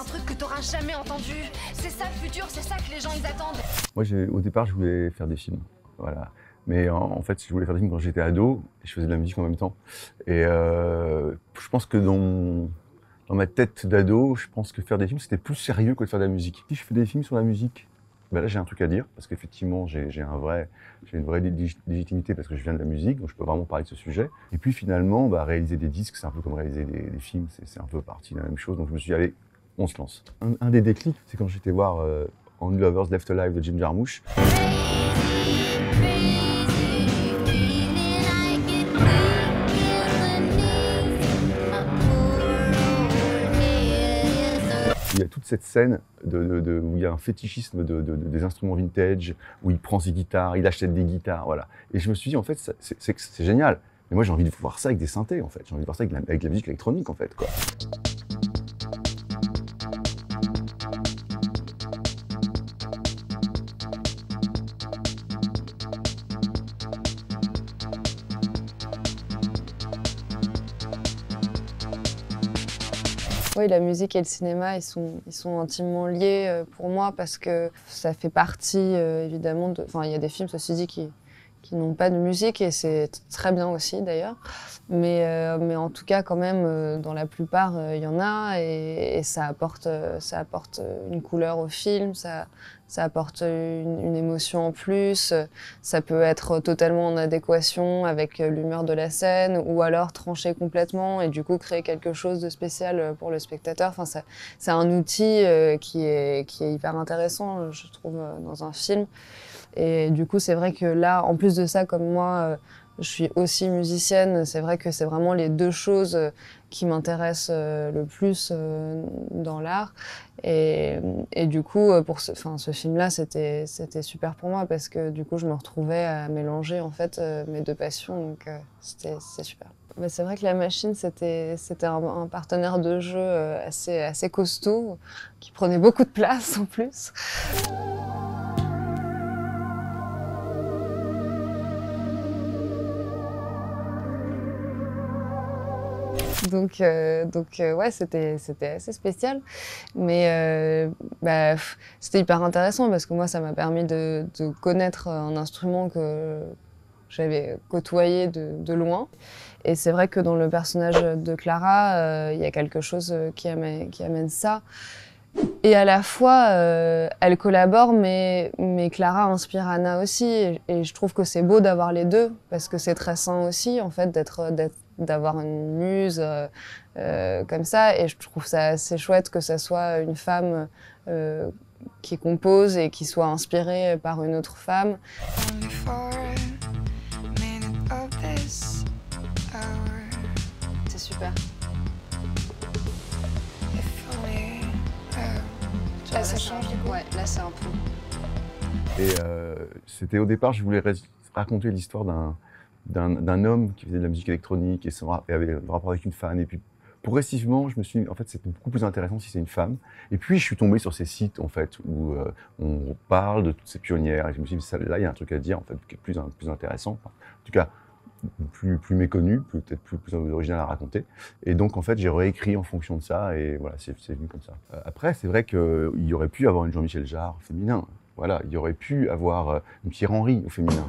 un truc que t'auras jamais entendu. C'est ça le futur, c'est ça que les gens ils attendent. Moi, au départ, je voulais faire des films, voilà. Mais en fait, je voulais faire des films quand j'étais ado, et je faisais de la musique en même temps. Et je pense que dans ma tête d'ado, je pense que faire des films, c'était plus sérieux que de faire de la musique. Si je fais des films sur la musique, ben là, j'ai un truc à dire, parce qu'effectivement, j'ai une vraie légitimité parce que je viens de la musique, donc je peux vraiment parler de ce sujet. Et puis finalement, bah, réaliser des disques, c'est un peu comme réaliser des films, c'est un peu partie de la même chose. Donc je me suis dit, allez, on se lance. Un des déclics, c'est quand j'étais voir Only Lovers Left Alive de Jim Jarmusch. Il y a toute cette scène où il y a un fétichisme des instruments vintage, où il prend ses guitares, il achète des guitares, voilà. Et je me suis dit, en fait, c'est génial. Mais moi, j'ai envie de voir ça avec des synthés, en fait. J'ai envie de voir ça avec la musique électronique, en fait, quoi. Oui, la musique et le cinéma, ils sont intimement liés pour moi parce que ça fait partie évidemment de... Enfin, il y a des films, ceci dit, qui n'ont pas de musique et c'est très bien aussi d'ailleurs. Mais en tout cas, quand même, dans la plupart, il y en a et ça apporte une couleur au film, ça apporte une émotion en plus. Ça peut être totalement en adéquation avec l'humeur de la scène ou alors trancher complètement et du coup créer quelque chose de spécial pour le spectateur. Enfin, c'est un outil qui est hyper intéressant, je trouve, dans un film. Et du coup, c'est vrai que là, en plus de ça, comme moi, je suis aussi musicienne, c'est vrai que c'est vraiment les deux choses qui m'intéressent le plus dans l'art. Et du coup, pour ce film-là, c'était super pour moi parce que du coup, je me retrouvais à mélanger en fait mes deux passions, donc c'était super. Mais c'est vrai que La Machine, c'était un partenaire de jeu assez costaud, qui prenait beaucoup de place en plus. Donc ouais, c'était assez spécial, mais c'était hyper intéressant parce que moi, ça m'a permis de connaître un instrument que j'avais côtoyé de loin. Et c'est vrai que dans le personnage de Clara, il y a quelque chose qui amène ça. Et à la fois, elle collabore, mais Clara inspire Anna aussi. Et je trouve que c'est beau d'avoir les deux, parce que c'est très sain aussi, en fait, d'avoir une muse comme ça. Et je trouve ça assez chouette que ça soit une femme qui compose et qui soit inspirée par une autre femme. C'est super. Là, ça change du coup. Ouais, là, c'est un peu. Et c'était au départ, je voulais raconter l'histoire d'un homme qui faisait de la musique électronique et avait un rapport avec une fan. Et puis, progressivement, je me suis dit, en fait, c'est beaucoup plus intéressant si c'est une femme. Et puis, je suis tombé sur ces sites, en fait, où on parle de toutes ces pionnières. Et je me suis dit, là, il y a un truc à dire, en fait, qui est plus intéressant. Enfin, en tout cas, plus méconnu, peut-être plus original à raconter. Et donc, en fait, j'ai réécrit en fonction de ça, et voilà, c'est venu comme ça. Après, c'est vrai qu'il y aurait pu avoir une Jean-Michel Jarre au féminin. Voilà, il y aurait pu avoir une Pierre Henry au féminin.